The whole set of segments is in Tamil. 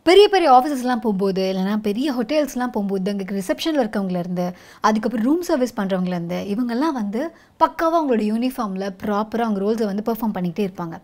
பெரிய பெரிய ஆஃபீஸஸ்லாம் போகும்போது இல்லைனா பெரிய ஹோட்டல்ஸ்லாம் போகும்போது அங்கே ரிசப்ஷனில் இருக்கவங்கலேருந்து அதுக்கப்புறம் ரூம் சர்வீஸ் பண்ணுறவங்கலேருந்து இவங்கெல்லாம் வந்து பக்காவாக அவங்களோட யூனிஃபார்மில் ப்ராப்பராக அவங்க ரோல்ஸை வந்து பெர்ஃபார்ம் பண்ணிகிட்டே இருப்பாங்க.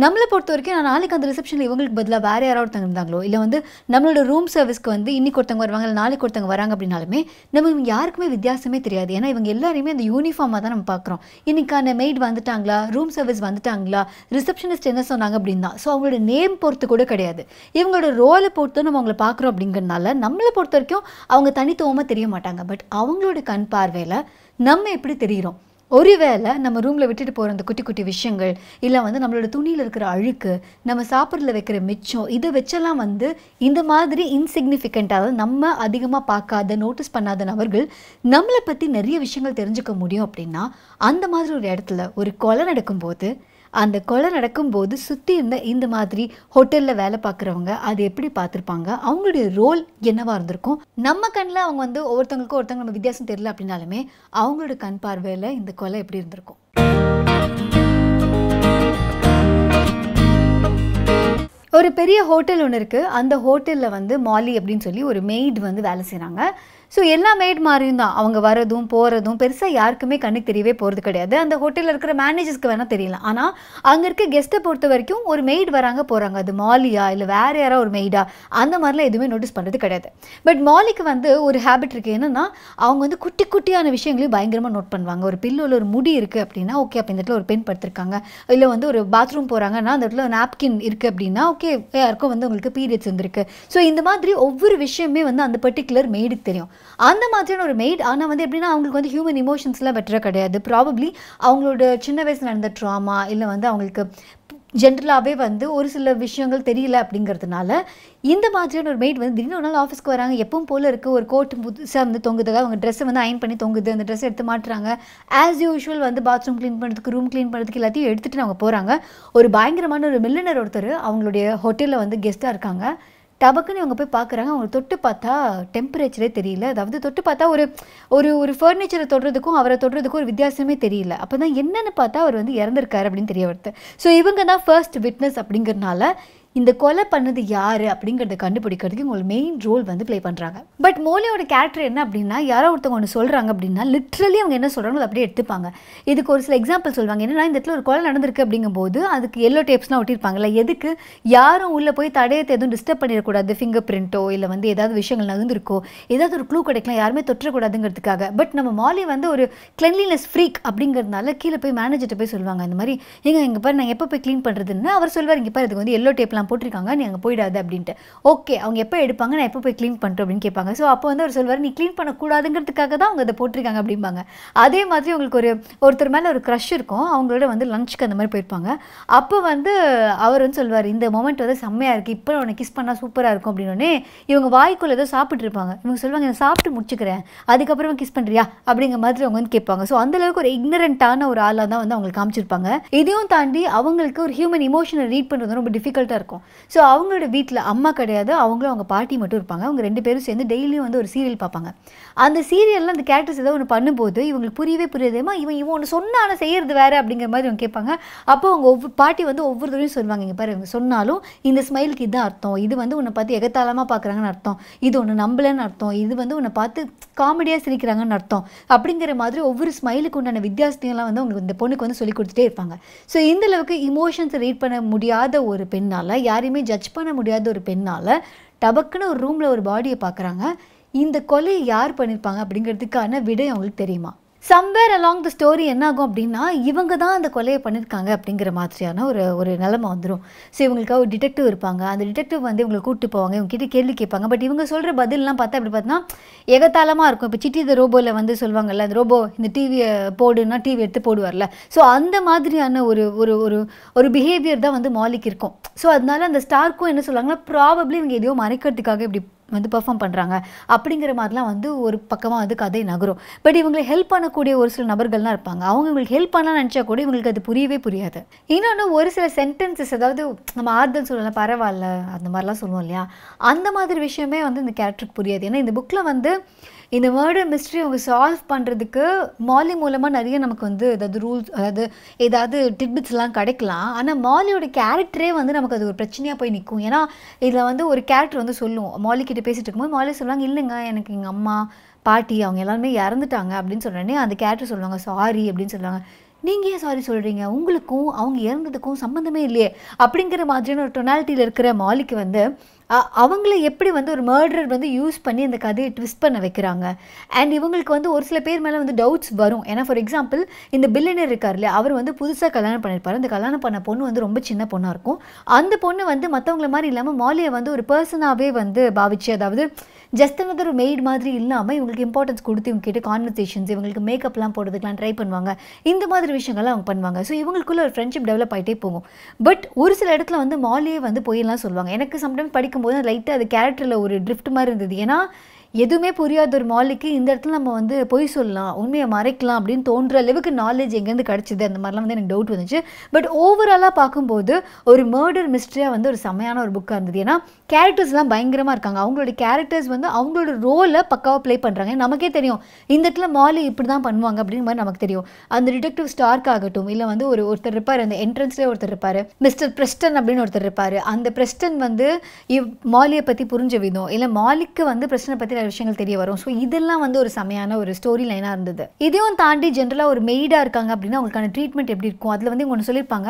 நம்மளை பொறுத்த வரைக்கும் நான் நாளைக்கு அந்த ரிசப்ஷனில் இவங்களுக்கு பதிலாக வேறு யாராவது ஒருத்தங்க இருந்தாங்களோ இல்லை வந்து நம்மளோட ரூம் சர்வீஸ்க்கு வந்து இன்னைக்கு ஒருத்தவங்க வருவாங்க இல்லை நாளைக்கு ஒருத்தவங்க வராங்க அப்படின்னாலுமே நம்ம இவங்க யாருக்குமே வித்தியாசமே தெரியாது. ஏன்னா இவங்க எல்லாருமே அந்த யூனிஃபார்மாக தான் நம்ம பார்க்குறோம். இன்றைக்கான மெய்ட் வந்துட்டாங்களா, ரூம் சர்வீஸ் வந்துட்டாங்களா, ரிசப்ஷனிஸ்ட் என்ன சொன்னாங்க அப்படின்னு தான். ஸோ அவங்களோட நேம் பொறுத்து கூட கிடையாது, இவங்களோட ரோலை பொறுத்து நம்ம அவங்கள பார்க்குறோம். அப்படிங்கிறதுனால நம்மளை பொறுத்த வரைக்கும் அவங்க தனித்துவமாக தெரிய மாட்டாங்க. பட் அவங்களோட கண் பார்வையில் நம்ம எப்படி தெரிகிறோம்? ஒருவேளை நம்ம ரூமில் விட்டுட்டு போகிற அந்த குட்டி குட்டி விஷயங்கள் இல்லை வந்து நம்மளோட துணியில் இருக்கிற அழுக்கு, நம்ம சாப்பிட்றதுல வைக்கிற மிச்சம், இதை வச்செல்லாம் வந்து இந்த மாதிரி இன்சிக்னிஃபிகண்ட்டாக நம்ம அதிகமாக பார்க்காத நோட்டீஸ் பண்ணாத நபர்கள் நம்மளை பற்றி நிறைய விஷயங்கள் தெரிஞ்சுக்க முடியும். அப்படின்னா அந்த மாதிரி ஒரு இடத்துல ஒரு கொலை நடக்கும்போது அந்த கொலை நடக்கும்போது சுற்றி இருந்த இந்த மாதிரி ஹோட்டலில் வேலை பார்க்குறவங்க அது எப்படி பார்த்துருப்பாங்க, அவங்களுடைய ரோல் என்னவாக இருந்திருக்கும். நம்ம கண்ணில் அவங்க வந்து ஒவ்வொருத்தவங்களுக்கும் ஒருத்தவங்க நம்ம வித்தியாசம் தெரியல அப்படின்னாலுமே அவங்களோட கண் பார்வையில் இந்த கொலை எப்படி இருந்திருக்கும். ஒரு பெரிய ஹோட்டல் ஒன்று இருக்குது. அந்த ஹோட்டலில் வந்து மாலி அப்படின்னு சொல்லி ஒரு மெய்டு வந்து வேலை செய்கிறாங்க. ஸோ எல்லா மெய்ட் மாதிரியும் தான் அவங்க வரதும் போகிறதும் பெருசாக யாருக்குமே கண்ணுக்கு தெரியவே போகிறது கிடையாது. அந்த ஹோட்டலில் இருக்கிற மேனேஜர்ஸ்க்கு வேணால் தெரியலாம். ஆனால் அங்கே இருக்க கெஸ்ட்டை பொறுத்த வரைக்கும் ஒரு மெய்ட் வராங்க போகிறாங்க, அது மாலியா இல்லை வேறு யாராவது ஒரு மெய்டா அந்த மாதிரிலாம் எதுவுமே நோட்டீஸ் பண்ணுறது கிடையாது. பட் மாலிக்கு வந்து ஒரு ஹேபிட் இருக்குது. என்னென்னா அவங்க வந்து குட்டி குட்டியான விஷயங்களையும் பயங்கரமாக நோட் பண்ணுவாங்க. ஒரு பில்லோவில் ஒரு முடி இருக்குது அப்படின்னா ஓகே, அப்போ இந்த இடத்துல ஒரு பெண் படுத்திருக்காங்க. இல்லை வந்து ஒரு பாத்ரூம் போகிறாங்கன்னா அந்த இடத்துல நாப்கின் இருக்குது அப்படின்னா ஓகே, யாருக்கும் வந்து உங்களுக்கு பீரியட்ஸ் இருந்திருக்கு. ஸோ இந்த மாதிரி ஒவ்வொரு விஷயமே வந்து அந்த பர்டிகுலர் மெய்டுக்கு தெரியும். அந்த மாதிரியான ஒரு மெய்ட். ஆனால் வந்து எப்படின்னா அவங்களுக்கு வந்து ஹியூமன் இமோஷன்ஸ்லாம் பெட்டராக கிடையாது. ப்ராபப்ளி அவங்களோட சின்ன வயசில் நடந்த ட்ராமா இல்லை வந்து அவங்களுக்கு ஜென்ரலாகவே வந்து ஒரு சில விஷயங்கள் தெரியல அப்படிங்கிறதுனால இந்த மாதிரியான ஒரு மெய்ட் வந்து திடீர்னு ஒரு நாள் ஆஃபீஸ்க்கு வராங்க. எப்பவும் போல் இருக்குது, ஒரு கோட் புதுசாக வந்து தொங்குதுங்க, அவங்க ட்ரெஸ்ஸை வந்து அயன் பண்ணி தொங்குது, அந்த ட்ரெஸ்ஸை எடுத்து மாட்டுறாங்க. ஆஸ் யூஷுவல் வந்து பாத்ரூம் க்ளீன் பண்ணுறதுக்கு, ரூம் க்ளீன் பண்ணுறதுக்கு எல்லாத்தையும் எடுத்துகிட்டு அவங்க போகிறாங்க. ஒரு பயங்கரமான ஒரு மில்லியனர் ஒருத்தர் அவங்களுடைய ஹோட்டலில் வந்து கெஸ்ட்டாக இருக்காங்க. டபக்குன்னு இவங்க போய் பார்க்குறாங்க. அவங்க தொட்டு பார்த்தா டெம்பரேச்சரே தெரியல. அதாவது தொட்டு பார்த்தா ஒரு ஒரு ஒரு ஃபர்னிச்சரை தொடுறதுக்கும் அவரை தொடுறதுக்கும் ஒரு வித்தியாசமே தெரியல. அப்போ தான் என்னென்னு பார்த்தா அவர் வந்து இறந்துருக்காரு அப்படின்னு தெரிய வருது. ஸோ இவங்க தான் ஃபர்ஸ்ட் விட்னஸ். அப்படிங்கிறதுனால இந்த கொலை பண்ணது யார் அப்படிங்கிறத கண்டுபிடிக்கிறதுக்கு உங்களுக்கு மெயின் ரோல் வந்து ப்ளே பண்ணுறாங்க. பட் மோலியோட கேரக்டர் என்ன அப்படின்னா, யாரோ ஒருத்தவங்க ஒன்று சொல்கிறாங்க அப்படின்னா லிட்ரலி அவங்க என்ன சொல்கிறாங்களோ அதை அப்படியே எடுத்துப்பாங்க. இதுக்கு ஒரு சில எக்ஸாம்பிள் சொல்லுவாங்க. என்னன்னா, இந்த இடத்துல ஒரு கொலை நடந்திருக்கு அப்படிங்கும்போது அதுக்கு எல்லோ டேப்ஸ்லாம் ஒட்டியிருப்பாங்கல்ல, எதுக்கு யாரும் உள்ளே போய் தடயத்தை எதுவும் டிஸ்டர்ப் பண்ணிடக்கூடாது, ஃபிங்கர் பிரிண்ட்டோ இல்லை வந்து ஏதாவது விஷயங்கள் நகர்ந்துருக்கோ, ஏதாவது ஒரு க்ளூ கிடைக்கலாம், யாருமே தொற்றக்கூடாதுங்கிறதுக்காக. பட் நம்ம மாலி வந்து ஒரு கிளென்லினஸ் ஃப்ரீக் அப்படிங்கிறதுனால கீழே போய் மேனேஜர்கிட்ட போய் சொல்லுவாங்க, இந்த மாதிரி எங்கே பாரு நான் எப்போ போய் க்ளீன் பண்ணுறதுன்னு. அவர் சொல்வார், இங்கே பாரு இதுக்கு வந்து எல்லோ டேப்லாம் போட்டிருக்காங்க, நீ அங்கே போயிடாது அப்படின்ட்டு. ஓகே, அவங்க எப்போ எடுப்பாங்க, நான் எப்போ போய் க்ளீன் பண்ணுறேன் அப்படின்னு கேட்பாங்க. ஸோ அப்போ வந்து அவர் சொல்வார், நீ க்ளீன் பண்ணக்கூடாதுங்கிறதுக்காக தான் அவங்க அதை போட்டிருக்காங்க அப்படிம்பாங்க. அதே மாதிரி உங்களுக்கு ஒருத்தர் மேலே ஒரு க்ரஷ் இருக்கும், அவங்களோட வந்து லஞ்சுக்கு அந்த மாதிரி போயிருப்பாங்க. அப்போ வந்து அவர் வந்து சொல்வார், இந்த மொமெண்ட் வந்து செம்மையாக இருக்குது, இப்போ உனக்கு கிஸ் பண்ணால் சூப்பராக இருக்கும் அப்படின்னே இவங்க வாய்க்குள்ள ஏதோ சாப்பிட்டு இருப்பாங்க. இவங்க சொல்லுவாங்க, நான் சாப்பிட்டு முடிச்சுக்கிறேன், அதுக்கப்புறமா கிஸ் பண்ணுறியா அப்படிங்கிற மாதிரி அவங்க வந்து கேட்பாங்க. ஸோ அந்தளவுக்கு ஒரு இக்னரண்டான ஒரு ஆளாக தான் வந்து அவங்களுக்கு காமிச்சிருப்பாங்க. இதையும் தாண்டி அவங்களுக்கு ஒரு ஹியூமன் இமோஷனை ரீட் பண்ணுறது ரொம்ப டிஃபிகல்ட்டாக இருக்கும். ஸோ அவங்களோட வீட்டில் அம்மா கிடையாது, அவங்களும் அவங்க பாட்டி மட்டும் இருப்பாங்க. அவங்க 2 பேரும் சேர்ந்து டெய்லியும் வந்து ஒரு சீரியல் பார்ப்பாங்க. அந்த சீரியலில் அந்த கேரக்டர்ஸ் ஏதோ ஒன்று பண்ணும்போது இவங்களுக்கு புரியவே புரியாதேமா, இவன் ஒன்று சொன்னாலும் செய்யறது வேறு அப்படிங்கிற மாதிரி அவங்க கேட்பாங்க. அப்போ அவங்க பாட்டி வந்து ஒவ்வொரு தடவையும் சொல்லுவாங்க, இங்கே பாரு இவங்க சொன்னாலும் இந்த ஸ்மைலுக்கு இதுதான் அர்த்தம், இது வந்து உன்னை பார்த்து எகத்தாளமாக பார்க்குறாங்கன்னு அர்த்தம், இது ஒன்று நம்பலன்னு அர்த்தம், இது வந்து உன்னை பார்த்து காமெடியாக சிரிக்கிறாங்கன்னு அர்த்தம் அப்படிங்கிற மாதிரி ஒவ்வொரு ஸ்மைலுக்கு உண்டான வித்தியாசத்தையெல்லாம் வந்து அவங்களுக்கு இந்த பொண்ணுக்கு வந்து சொல்லி கொடுத்துட்டே இருப்பாங்க. ஸோ இந்த அளவுக்கு இமோஷன்ஸை ரீட் பண்ண முடியாத ஒரு பெண்ணால், யாரையுமே ஜட்ஜ் பண்ண முடியாத ஒரு பெண்ணால் டபக்குன்னு ஒரு ரூமில் ஒரு பாடியை பார்க்குறாங்க. இந்த கொலையை யார் பண்ணியிருப்பாங்க அப்படிங்கிறதுக்கான விடை அவங்களுக்கு தெரியுமா? சம்வேர் அலாங் த ஸ்டோரி என்ன ஆகும் அப்படின்னா, இவங்க தான் அந்த கொலையை பண்ணியிருக்காங்க அப்படிங்கிற மாதிரியான ஒரு நிலைமை வந்துடும். ஸோ இவங்களுக்காக ஒரு டிடெக்டிவ் இருப்பாங்க. அந்த டிடெக்டிவ் வந்து இவங்களை கூப்பிட்டு போவாங்க, இவங்ககிட்ட கேள்வி கேட்பாங்க. பட் இவங்க சொல்கிற பதிலெலாம் பார்த்தா அப்படி பார்த்தா எகத்தாளமாக இருக்கும். இப்போ சிட்டி த ரோபோவில் வந்து சொல்லுவாங்கல்ல, அந்த ரோபோ இந்த டிவியை போடுன்னா டிவி எடுத்து போடுவார்ல. ஸோ அந்த மாதிரியான ஒரு பிஹேவியர் தான் வந்து மாலிக்கு இருக்கும். ஸோ அதனால அந்த ஸ்டார்க்கும் என்ன சொல்லுவாங்கன்னா, ப்ராபப்ளி இவங்க எதையோ மறைக்கிறதுக்காக இப்படி வந்து பெர்ஃபார்ம் பண்ணுறாங்க அப்படிங்கிற மாதிரிலாம் வந்து ஒரு பக்கமாக வந்து கதை நகரும். பட் இவங்களை ஹெல்ப் பண்ணக்கூடிய ஒரு சில நபர்கள்லாம் இருப்பாங்க. அவங்க இவங்களுக்கு ஹெல்ப் பண்ணலாம் நினச்சா கூட இவங்களுக்கு அது புரியவே புரியாது. இன்னொன்று ஒரு சில சென்டென்சஸ், அதாவது நம்ம ஆறுதல் சொல்லலாம், பரவாயில்ல அந்த மாதிரிலாம் சொல்லுவோம் இல்லையா, அந்த மாதிரி விஷயமே வந்து இந்த கேரக்டருக்கு புரியாது. ஏன்னா இந்த புக்கில் வந்து இந்த மர்டர் மிஸ்ட்ரி அவங்க சால்வ் பண்ணுறதுக்கு மாலி மூலமாக நிறைய நமக்கு வந்து ஏதாவது ரூல்ஸ், அதாவது ஏதாவது டிட்பிட்ஸ்லாம் கிடைக்கலாம். ஆனால் மாலியோட கேரக்டரே வந்து நமக்கு அது ஒரு பிரச்சனையாக போய் நிற்கும். ஏன்னா இதில் வந்து ஒரு கேரக்டர் வந்து சொல்லுவோம், மாலி கிட்ட பேசிகிட்டு இருக்கும்போது மாலி சொல்லுவாங்க, இல்லைங்க எனக்கு எங்கள் அம்மா பாட்டி அவங்க எல்லாருமே இறந்துட்டாங்க அப்படின்னு சொல்கிறேன்னே அந்த கேரக்டர் சொல்லுவாங்க சாரி அப்படின்னு சொல்லுவாங்க. நீங்கள் ஏன் சாரி சொல்கிறீங்க, உங்களுக்கும் அவங்க இறந்ததுக்கும் சம்மந்தமே இல்லையே அப்படிங்கிற மாதிரியான ஒரு டொனாலிட்டியில் இருக்கிற மாலிக்கு வந்து அவங்கள எப்படி வந்து ஒரு மர்டரர் வந்து யூஸ் பண்ணி அந்த கதையை ட்விஸ்ட் பண்ண வைக்கிறாங்க. அண்ட் இவங்களுக்கு வந்து ஒரு சில பேர் மேலே வந்து டவுட்ஸ் வரும். ஏன்னா ஃபார் எக்ஸாம்பிள் இந்த பில்லியனர் இருக்கார் இல்லையா, அவர் வந்து புதுசாக கல்யாணம் பண்ணியிருப்பார். அந்த கல்யாணம் பண்ண பொண்ணு வந்து ரொம்ப சின்ன பொண்ணாக இருக்கும். அந்த பொண்ணு வந்து மற்றவங்கள மாதிரி இல்லாமல் மாலியை வந்து ஒரு பர்சனாகவே வந்து பாவிச்சு, அதாவது ஜஸ்ட் another ஒரு மெய்ட் மாதிரி இல்லாமல் இவங்களுக்கு இம்பார்ட்டன்ஸ் கொடுத்து இவங்க கிட்ட கான்வர்சேஷன்ஸ், இவங்களுக்கு மேக்கப்லாம் போடுறதுக்குலாம் ட்ரை பண்ணுவாங்க. இந்த மாதிரி விஷயங்கள்லாம் அவங்க பண்ணுவாங்க. ஸோ இவங்களுக்குள்ள ஒரு ஃப்ரெண்ட்ஷிப் டெவலப் ஆகிட்டே போகும். பட் ஒரு சில இடத்துல வந்து மாலியே வந்து போயெல்லாம் சொல்லுவாங்க. எனக்கு சம்டைம்ஸ் படிக்கும்போது லைட்டாக அது கேரக்டரில் ஒரு ட்ரிஃப்ட் மாதிரி இருந்தது. ஏன்னா எதுவுமே புரியாத ஒரு மாலிக்கு இந்த இடத்துல நம்ம வந்து பொய் சொல்லலாம், உண்மையை மறைக்கலாம் அப்படின்னு தோன்ற அளவுக்கு நாலேஜ் எங்கேருந்து கிடச்சிது, அந்த மாதிரிலாம் வந்து எனக்கு டவுட் வந்துச்சு. பட் ஓவராலாக பார்க்கும்போது ஒரு மர்டர் மிஸ்ட்ரியாக வந்து ஒரு செமையான ஒரு புக்காக இருந்தது. ஏன்னா கேரக்டர்ஸ்லாம் பயங்கரமாக இருக்காங்க. அவங்களோட கேரக்டர்ஸ் வந்து அவங்களோட ரோலை பக்காவாக ப்ளே பண்ணுறாங்க. நமக்கே தெரியும் இந்த இடத்துல மாலி இப்படி தான் பண்ணுவாங்க அப்படிங்கிற மாதிரி நமக்கு தெரியும். அந்த டிடெக்டிவ் ஸ்டார்க் ஆகட்டும், இல்லை வந்து ஒருத்தர் இருப்பார், அந்த என்ட்ரன்ஸ்லேயே ஒருத்தர் இருப்பார், மிஸ்டர் பிரெஸ்டன் அப்படின்னு ஒருத்தர் இருப்பார். அந்த பிரெஸ்டன் வந்து மாலியை பற்றி புரிஞ்ச விதம், இல்லை மாலிக்கு வந்து பிரெஸ்டனை பற்றி விஷயங்கள் தெரிய வரும். ஸோ இதெல்லாம் வந்து ஒரு செமையான ஒரு ஸ்டோரி லைனாக இருந்தது. இதையும் தாண்டி ஜென்ரலாக ஒரு மெய்டாக இருக்காங்க அப்படின்னா அவங்களுக்கான ட்ரீட்மெண்ட் எப்படி இருக்கும், அதில் வந்து ஒன்று சொல்லியிருப்பாங்க,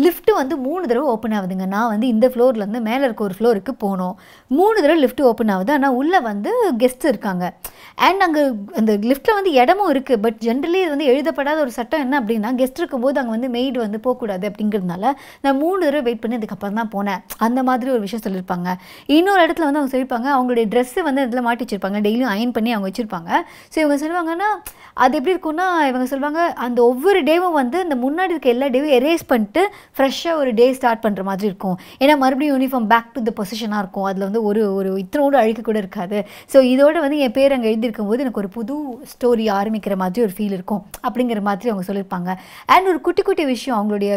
லிஃப்ட் வந்து 3 தடவை ஓப்பன் ஆகுதுங்க. நான் வந்து இந்த ஃப்ளோர்லேருந்து மேலே இருக்க ஒரு ஃப்ளோருக்கு போனோம், 3 தடவை லிஃப்ட் ஓப்பன் ஆகுது, ஆனால் உள்ளே வந்து கெஸ்ட் இருக்காங்க. அண்ட் அங்கே அந்த லிஃப்ட்டில் வந்து இடமும் இருக்குது. பட் ஜென்ரலி இது வந்து எழுதப்படாத ஒரு சட்டம் என்ன அப்படின்னா, கெஸ்ட் இருக்கும்போது அங்கே வந்து மெய்டு வந்து போகக்கூடாது அப்படிங்கிறதுனால நான் 3 தடவை வெயிட் பண்ணி அதுக்கப்புறம் தான் போனேன். அந்த மாதிரி ஒரு விஷயம் சொல்லியிருப்பாங்க. இன்னொரு இடத்துல வந்து அவங்க சொல்லியிருப்பாங்க, அவங்களுடைய ட்ரெஸ்ஸு வந்து இதில் மாட்டி வச்சிருப்பாங்க, டெய்லியும் அயன் பண்ணி அவங்க வச்சுருப்பாங்க. ஸோ இவங்க சொல்லுவாங்கன்னா அது எப்படி இருக்குன்னா, இவங்க சொல்லுவாங்க அந்த ஒவ்வொரு டேவும் வந்து இந்த முன்னாடி இருக்க எல்லா டேவும் எரேஸ் பண்ணிட்டு ஃப்ரெஷ்ஷாக ஒரு டே ஸ்டார்ட் பண்ணுற மாதிரி இருக்கும். ஏன்னா மறுபடியும் யூனிஃபார்ம் பேக் டு த பொசிஷனாக இருக்கும். அதில் வந்து ஒரு இத்தனோடு அழுக்கு கூட இருக்காது. ஸோ இதோட வந்து என் பேர் அங்கே எழுதியிருக்கும் போது எனக்கு ஒரு புது ஸ்டோரி ஆரம்பிக்கிற மாதிரி ஒரு ஃபீல் இருக்கும் அப்படிங்கிற மாதிரி அவங்க சொல்லியிருப்பாங்க. அண்ட் ஒரு குட்டி குட்டி விஷயம், அவங்களுடைய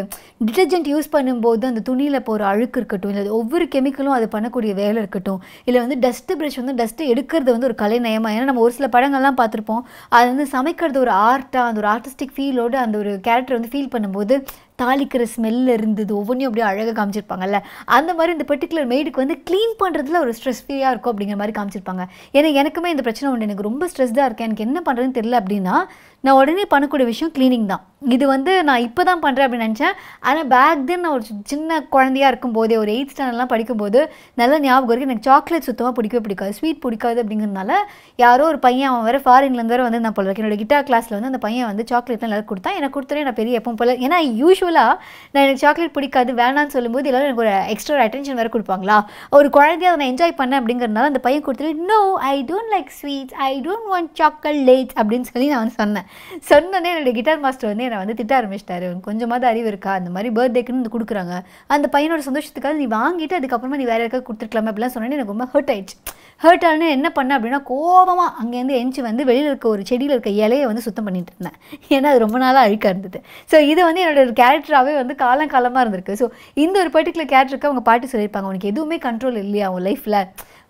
டிட்டர்ஜென்ட் யூஸ் பண்ணும்போது அந்த துணியில் போகிற அழுக்கு இருக்கட்டும், இல்லை ஒவ்வொரு கெமிக்கலும் அது பண்ணக்கூடிய வேலை இருக்கட்டும், இல்லை வந்து டஸ்ட்டு ப்ரஷ் வந்து டஸ்ட்டு எடுக்கிறது வந்து ஒரு கலைநயமாக. ஏன்னா நம்ம ஒரு சில படங்கள்லாம் பார்த்துருப்போம், அது வந்து சமைக்கிறது ஒரு ஆர்ட்டாக, அந்த ஒரு ஆர்டிஸ்டிக் ஃபீலோடு அந்த ஒரு கேரக்டர் வந்து ஃபீல் பண்ணும்போது தாளிக்கிற ஸ்மெல் இருந்தது, ஒவ்வொன்றையும் அப்படியே அழகாக காமிச்சிருப்பாங்கல்ல. அந்த மாதிரி இந்த பர்டிகுலர் மெய்டுக்கு வந்து க்ளீன் பண்ணுறதுல ஒரு ஸ்ட்ரெஸ் ஃப்ரீயாக இருக்கும் அப்படிங்கிற மாதிரி காமிச்சிருப்பாங்க. ஏன்னா எனக்குமே இந்த பிரச்சனை உண்டு, எனக்கு ரொம்ப ஸ்ட்ரெஸ்டாக இருக்கேன், எனக்கு என்ன பண்ணுறதுன்னு தெரியல அப்படின்னா நான் உடனே பண்ணக்கூடிய விஷயம் க்ளீனிங் தான். இது வந்து நான் இப்போ தான் பண்ணுறேன் அப்படின்னு நினச்சேன். ஆனால் பேக் தென் நான் ஒரு சின்ன குழந்தையாக இருக்கும்போதே, ஒரு 8th ஸ்டாண்டர்ட்லாம் படிக்கும்போது நல்லா ஞாபகம் இருக்குது, எனக்கு சாக்லேட் சுத்தமாக பிடிக்கவே பிடிக்காது, ஸ்வீட் பிடிக்காது. அப்படிங்கிறதுனால யாரோ ஒரு பையன், அவன் வேறு ஃபாரின்லேருந்து வேறு வந்து நான் போல என்னோட கிட்டார் கிளாஸில் வந்து அந்த பையன் வந்து சாக்லேட்லாம் எல்லாரும் கொடுத்தான். எனக்கு கொடுத்தனே நான் பெரிய எப்பவும் போல், ஏன்னா யூஸ்வலாக நான் எனக்கு சாக்லேட் பிடிக்காது வேணான்னு சொல்லும்போது எல்லோரும் எனக்கு ஒரு எக்ஸ்ட்ரா அட்டென்ஷன் வேறு கொடுப்பாங்களா, ஒரு குழந்தையாக நான் என்ஜாய் பண்ணேன் அப்படிங்கிறதுனால அந்த பையன் கொடுத்துட்டு no I don't like sweets, I don't want chocolates அப்படின்னு சொல்லி நான் வந்து சொன்னோன்னே என்னோடய கிட்டார் மாஸ்டர் வந்து என்னை வந்து திட்ட ஆரம்பிச்சிட்டாரு, கொஞ்சமாவது அறிவு இருக்கா, அந்த மாதிரி பர்த்டேக்குன்னு வந்து கொடுக்குறாங்க, அந்த பையனோட சந்தோஷத்துக்காக நீ வாங்கிட்டு அதுக்கப்புறமா நீ வேறு யாருக்காவது கொடுத்துருக்கலாமே அப்படிலாம் சொன்னோன்னே எனக்கு ரொம்ப ஹர்ட் ஆயிடுச்சு. ஹர்ட் ஆனே என்ன பண்ணேன் அப்படின்னா, கோபமாக அங்கேருந்து எஞ்சி வந்து வெளியில் இருக்க ஒரு செடியில் இருக்க இலையை வந்து சுத்தம் பண்ணிட்டு இருந்தேன். ஏன்னா அது ரொம்ப நாளாக அழுக்காக இருந்தது. ஸோ இது வந்து என்னோட ஒரு கேரக்டராகவே வந்து காலங்காலமாக இருந்திருக்கு. ஸோ இந்த ஒரு பர்டிகுலர் கேரக்டருக்கு அவங்க பாட்டி சொல்லியிருப்பாங்க, உனக்கு எதுவுமே கண்ட்ரோல் இல்லையா உன் லைஃப்பில்,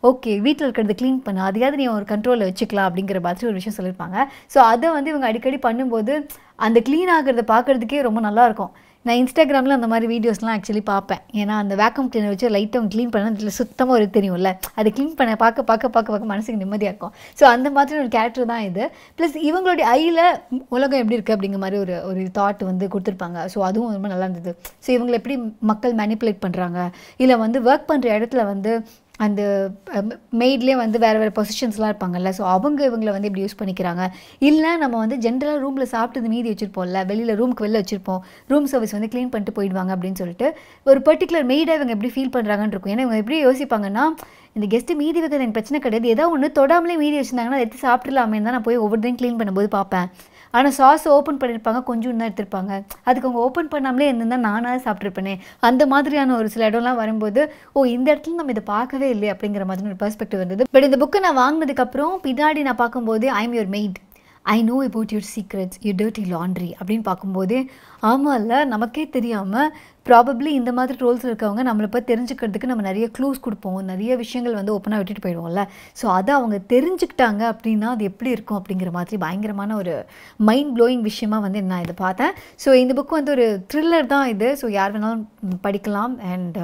ஓகே வீட்டில் இருக்கிறது க்ளீன் பண்ணு, அதையாவது நீ ஒரு கண்ட்ரோலில் வச்சுக்கலாம் அப்படிங்கிற மாதிரி ஒரு விஷயம் சொல்லியிருப்பாங்க. ஸோ அதை வந்து இவங்க அடிக்கடி பண்ணும்போது அந்த க்ளீன் ஆகிறத பார்க்குறதுக்கே ரொம்ப நல்லாயிருக்கும். நான் இன்ஸ்டாகிராமில் அந்த மாதிரி வீடியோஸ்லாம் ஆக்சுவலி பார்ப்பேன். ஏன்னா அந்த வேக்கம் கிளீனர் வச்சு லைட்டாக அவங்க க்ளீன் பண்ண அதில் சுத்தமாக ஒரு தெரியும்ல, அது க்ளீன் பண்ண பார்க்க மனசுக்கு நிம்மதியாக இருக்கும். ஸோ அந்த மாதிரி ஒரு கேரக்டர் தான் இது. ப்ளஸ் இவங்களுடைய ஐயில் உலகம் எப்படி இருக்குது அப்படிங்கிற மாதிரி ஒரு தாட் வந்து கொடுத்துருப்பாங்க. ஸோ அதுவும் ரொம்ப நல்லா இருந்தது. ஸோ இவங்களை எப்படி மக்கள் மேனிப்புலேட் பண்ணுறாங்க, இல்லை வந்து ஒர்க் பண்ணுற இடத்துல வந்து அந்த மெய்ட்லேயே வந்து வேறு பொசிஷன்ஸ்லாம் இருப்பாங்கல்ல, ஸோ இவங்களை வந்து எப்படி யூஸ் பண்ணிக்கிறாங்க, இல்லை நம்ம வந்து ஜென்ரலாக ரூமில் சாப்பிட்டது மீதி வச்சுருப்போம்ல, ரூமுக்கு வெளில வச்சுருப்போம், ரூம் சர்வீஸ் வந்து க்ளீன் பண்ணிட்டு போயிடுவாங்க அப்படின்னு சொல்லிட்டு ஒரு பர்டிகுலர் மெய்டாக இவங்க எப்படி ஃபீல் பண்ணுறாங்கன்னு இருக்கும். ஏன்னா இவங்க எப்படி யோசிப்பாங்கன்னா, இந்த கெஸ்ட்டு மீதி வைக்கிறது எனக்கு பிரச்சனை கிடையாது, ஏதோ ஒன்று தொடாமலே மீதி வச்சுருந்தாங்கன்னா அதை எடுத்து சாப்பிட்றலாமே தான் நான் போய் ஒவ்வொருத்தையும் க்ளீன் பண்ணும்போது பார்ப்பேன். ஆனால் சாஸ் ஓப்பன் பண்ணியிருப்பாங்க, கொஞ்சம் தான் எடுத்திருப்பாங்க, அதுக்கு அவங்க ஓப்பன் பண்ணாமலே இருந்தால் நானாக சாப்பிட்ருப்பேனே. அந்த மாதிரியான ஒரு சில இடம்லாம் வரும்போது இந்த இடத்துல நம்ம இதை பார்க்கவே இல்லை அப்படிங்கிற மாதிரி ஒரு பெர்ஸ்பெக்டிவ் இருந்தது. பட் இந்த புக்கை நான் வாங்கினதுக்கப்புறம் பின்னாடி நான் பார்க்கும்போது I am your maid, I know about your secrets your dirty laundry அப்படின்னு பார்க்கும்போதே ஆமாம் இல்லை, நமக்கே தெரியாமல் ப்ராபப்ளி இந்த மாதிரி ரோல்ஸ் இருக்கவங்க நம்மளை போய் தெரிஞ்சுக்கிறதுக்கு நம்ம நிறைய க்ளூஸ் கொடுப்போம், நிறைய விஷயங்கள் வந்து ஓப்பனாக விட்டுட்டு போயிடுவோம்ல. ஸோ அதை அவங்க தெரிஞ்சுக்கிட்டாங்க அப்படின்னா அது எப்படி இருக்கும் அப்படிங்கிற மாதிரி பயங்கரமான ஒரு மைண்ட் ப்ளோயிங் விஷயமா வந்து நான் இதை பார்த்தேன். ஸோ இந்த புக் வந்து ஒரு த்ரில்லர் தான் இது. ஸோ யார் வேணாலும் படிக்கலாம். அண்ட்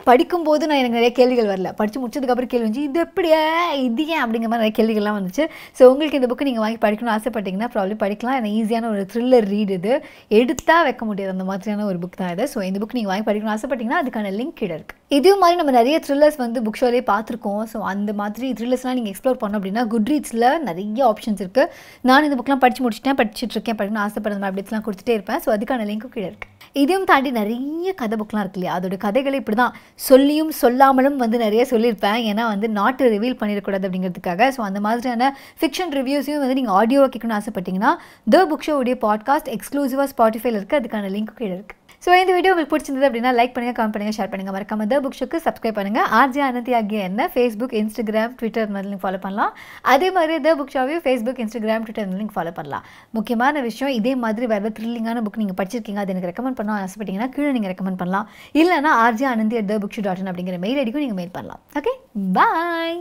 படிக்கும்போது எனக்கு நிறைய கேள்விகள் வரல, படித்து முடிச்சதுக்கப்புறம் கேள்வி வந்துச்சு, இது எப்படியா இது ஏன் அப்படிங்கிற மாதிரி நிறைய கேள்விகள்லாம் வந்துச்சு. ஸோ உங்களுக்கு இந்த புக்கு நீங்கள் வாங்கி படிக்கணும்னு ஆசைப்பட்டீங்கன்னா ப்ராப்ளம் படிக்கலாம். ஏன்னா ஈஸியான ஒரு த்ரில்லர் ரீட் இது, எடுத்தால் வைக்க முடியாது அந்த மாதிரியான ஒரு புக் தான் இது. ஸோ இந்த புக் நீங்கள் வாங்கி படிக்கணும்னு ஆசைப்பட்டீங்கன்னா அதுக்கான லிங்க் கீழே இருக்குது. இதே மாதிரி நம்ம நிறைய த்ரில்லர்ஸ் வந்து புக் ஷோலேயே பார்த்துருக்கோம். ஸோ அந்த மாதிரி த்ரில்லர்ஸ்லாம் நீங்கள் எக்ஸ்ப்ளோர் பண்ணோம் அப்படின்னா குட்ரீட்ஸில் நிறைய ஆப்ஷன்ஸ் இருக்குது. நான் இந்த புக்லாம் படிச்சுட்டு இருக்கேன், படிக்கணும்னு ஆசைப்படுற மாதிரி அப்டேட்ஸ்லாம் கொடுத்துட்டே இருப்பேன். ஸோ அதுக்கான லிங்க்கும் கீழே இருக்குது. இதையும் தாண்டி நிறைய கதை புக்லாம் இருக்கு இல்லையா, அதோட கதைகளை இப்படி தான் சொல்லியும் சொல்லாமலும் வந்து நிறைய சொல்லியிருப்பேன். ஏன்னா வந்து நாட்டு ரிவீல் பண்ணிடக்கூடாது அப்படிங்கிறதுக்காக. ஸோ அந்த மாதிரியான ஃபிக்ஷன் ரிவ்யூஸையும் வந்து நீங்கள் ஆடியோவாக கேட்கணும்னு ஆசைப்பட்டீங்கன்னா த புக் ஷோ உடைய பாட்காஸ்ட் எக்ஸ்க்ளூசிவாக ஸ்பாட்டிஃபைல இருக்குது. அதுக்கான லிங்க் கீழே இருக்குது. ஸோ இந்த வீடியோ உங்களுக்கு பிடிச்சிருந்தது அப்படின்னா லைக் பண்ணுங்கள், கமெண்ட் பண்ணுங்கள், ஷேர் பண்ணுங்கள். மறக்காம த புக் ஷோக்கு சப்ஸ்கிரைப் பண்ணுங்கள். ஆர்ஜே அனந்தி ஆகிய என்ன ஃபேஸ்புக், இன்ஸ்டாகிராம், ட்விட்டர் மாதிரி ஃபாலோ பண்ணலாம். அதே மாதிரி த புக் ஷோவையும் Facebook, Instagram, Twitter link follow பண்ணலாம். முக்கியமான விஷயம், இதே மாதிரி வேறு த்ரில்லிங்கான புக் நீங்கள் படிச்சிருக்கீங்க, அது எனக்கு ரெக்கமெண்ட் பண்ண ஆசைப்பட்டீங்கன்னா கீழே நீங்கள் ரெக்கமெண்ட் பண்ணலாம். இல்லைனா RJ Ananthi@thebookshop.in அப்படிங்கிற மெயில் ஐடிக்கும் நீங்கள் மெயில் பண்ணலாம். ஓகே, பாய்.